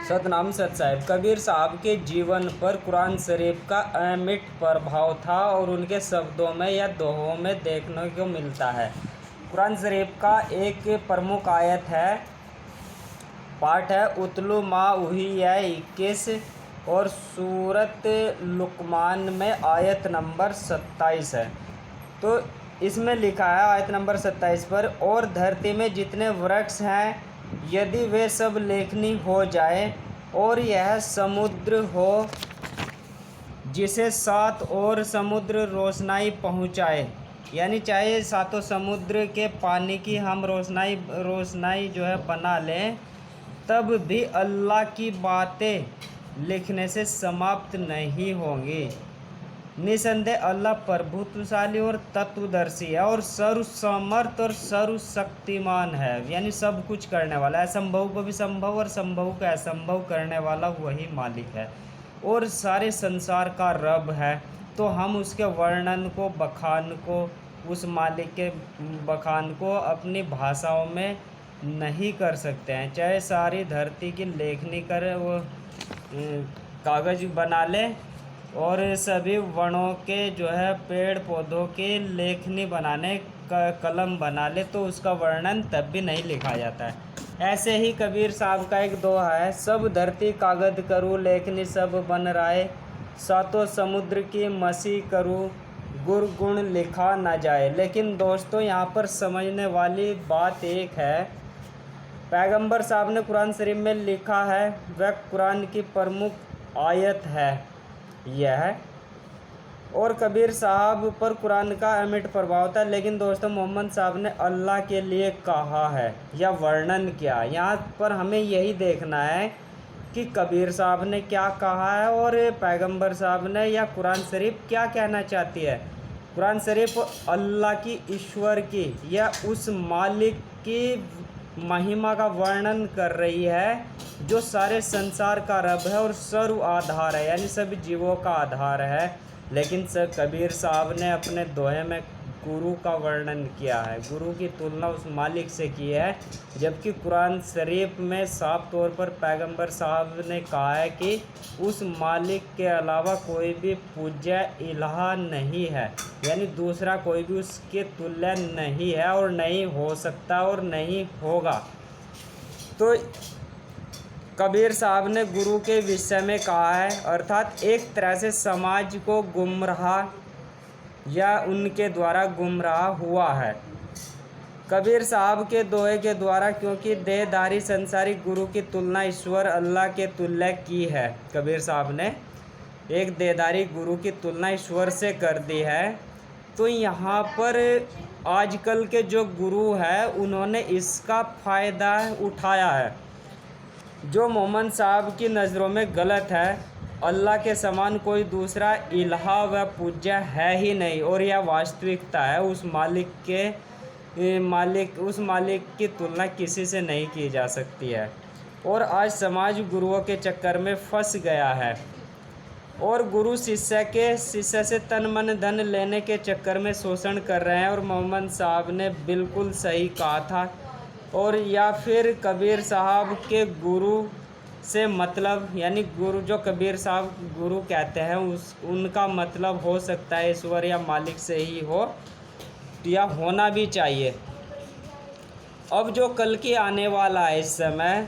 सतनाम सत साहिब। कबीर साहब के जीवन पर कुरान शरीफ का अमिट प्रभाव था और उनके शब्दों में या दोहों में देखने को मिलता है। कुरान शरीफ का एक प्रमुख आयत है पाठ है उतलु मा उहिया 21 और सूरत लुकमान में आयत नंबर 27 है। तो इसमें लिखा है आयत नंबर 27 पर, और धरती में जितने वृक्ष हैं यदि वे सब लेखनी हो जाए और यह समुद्र हो जिसे सात और समुद्र रोशनाई पहुँचाए, यानी चाहे सातों समुद्र के पानी की हम रोशनाई जो है बना लें, तब भी अल्लाह की बातें लिखने से समाप्त नहीं होंगी। निसंदेह अल्लाह प्रभुत्वशाली और तत्वदर्शी है और सर्वसमर्थ और सर्वशक्तिमान है, यानी सब कुछ करने वाला है। असंभव को भी संभव और संभव को असंभव करने वाला वही मालिक है और सारे संसार का रब है। तो हम उसके वर्णन को, बखान को, उस मालिक के बखान को अपनी भाषाओं में नहीं कर सकते हैं। चाहे सारी धरती की लेखनी कर वो कागज़ बना ले और सभी वनों के जो है पेड़ पौधों की लेखनी बनाने का कलम बना ले, तो उसका वर्णन तब भी नहीं लिखा जाता है। ऐसे ही कबीर साहब का एक दोहा है, सब धरती कागज करूँ लेखनी सब बन राय, सातों समुद्र की मसी करूँ गुर गुण लिखा न जाए। लेकिन दोस्तों यहाँ पर समझने वाली बात एक है, पैगंबर साहब ने कुरान शरीफ में लिखा है, वह कुरान की प्रमुख आयत है यह, और कबीर साहब पर कुरान का अमिट प्रभाव था। लेकिन दोस्तों मोहम्मद साहब ने अल्लाह के लिए कहा है या वर्णन किया, यहाँ पर हमें यही देखना है कि कबीर साहब ने क्या कहा है और पैगंबर साहब ने या कुरान शरीफ क्या कहना चाहती है। कुरान शरीफ अल्लाह की, ईश्वर की या उस मालिक की महिमा का वर्णन कर रही है जो सारे संसार का रब है और सर्व आधार है, यानी सभी जीवों का आधार है। लेकिन कबीर साहब ने अपने दोहे में गुरु का वर्णन किया है, गुरु की तुलना उस मालिक से की है, जबकि कुरान शरीफ में साफ तौर पर पैगंबर साहब ने कहा है कि उस मालिक के अलावा कोई भी पूज्य इलाहा नहीं है, यानी दूसरा कोई भी उसके तुल्य नहीं है और नहीं हो सकता और नहीं होगा। तो कबीर साहब ने गुरु के विषय में कहा है, अर्थात एक तरह से समाज को गुमराह या उनके द्वारा गुमराह हुआ है। कबीर साहब के दोहे के द्वारा, क्योंकि देहधारी संसारी गुरु की तुलना ईश्वर अल्लाह के तुल्य की है, कबीर साहब ने एक देहधारी गुरु की तुलना ईश्वर से कर दी है। तो यहाँ पर आजकल के जो गुरु हैं उन्होंने इसका फ़ायदा उठाया है, जो मोहम्मद साहब की नज़रों में गलत है। अल्लाह के समान कोई दूसरा इलाहा व पूज्य है ही नहीं और यह वास्तविकता है। उस मालिक की तुलना किसी से नहीं की जा सकती है। और आज समाज गुरुओं के चक्कर में फंस गया है और गुरु शिष्य से तन मन धन लेने के चक्कर में शोषण कर रहे हैं। और मोहम्मद साहब ने बिल्कुल सही कहा था। और या फिर कबीर साहब के गुरु से मतलब, यानी गुरु जो कबीर साहब गुरु कहते हैं उनका मतलब हो सकता है ईश्वर या मालिक से ही हो या होना भी चाहिए। अब जो कल की आने वाला है इस समय,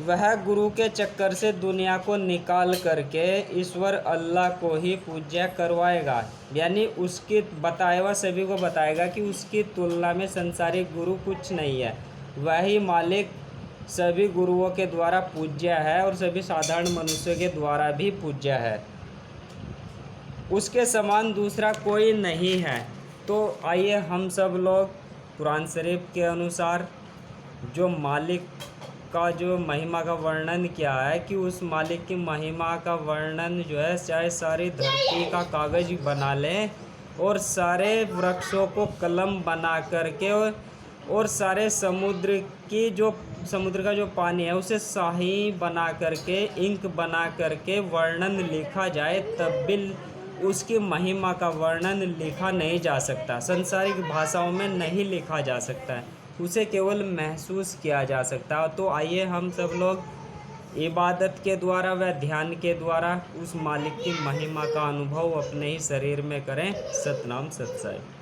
वह गुरु के चक्कर से दुनिया को निकाल करके ईश्वर अल्लाह को ही पूज्य करवाएगा, यानी उसकी बताया हुआ सभी को बताएगा कि उसकी तुलना में संसारिक गुरु कुछ नहीं है, वही मालिक सभी गुरुओं के द्वारा पूज्य है और सभी साधारण मनुष्यों के द्वारा भी पूज्य है, उसके समान दूसरा कोई नहीं है। तो आइए हम सब लोग कुरान शरीफ के अनुसार जो मालिक का जो महिमा का वर्णन किया है, कि उस मालिक की महिमा का वर्णन जो है, चाहे सारी धरती का कागज़ बना लें और सारे वृक्षों को कलम बना करके और सारे समुद्र का जो पानी है उसे स्याही बना करके, इंक बना करके वर्णन लिखा जाए, तब भी उसकी महिमा का वर्णन लिखा नहीं जा सकता, संसारिक भाषाओं में नहीं लिखा जा सकता है, उसे केवल महसूस किया जा सकता है। तो आइए हम सब लोग इबादत के द्वारा व ध्यान के द्वारा उस मालिक की महिमा का अनुभव अपने ही शरीर में करें। सतनाम सत साहिब।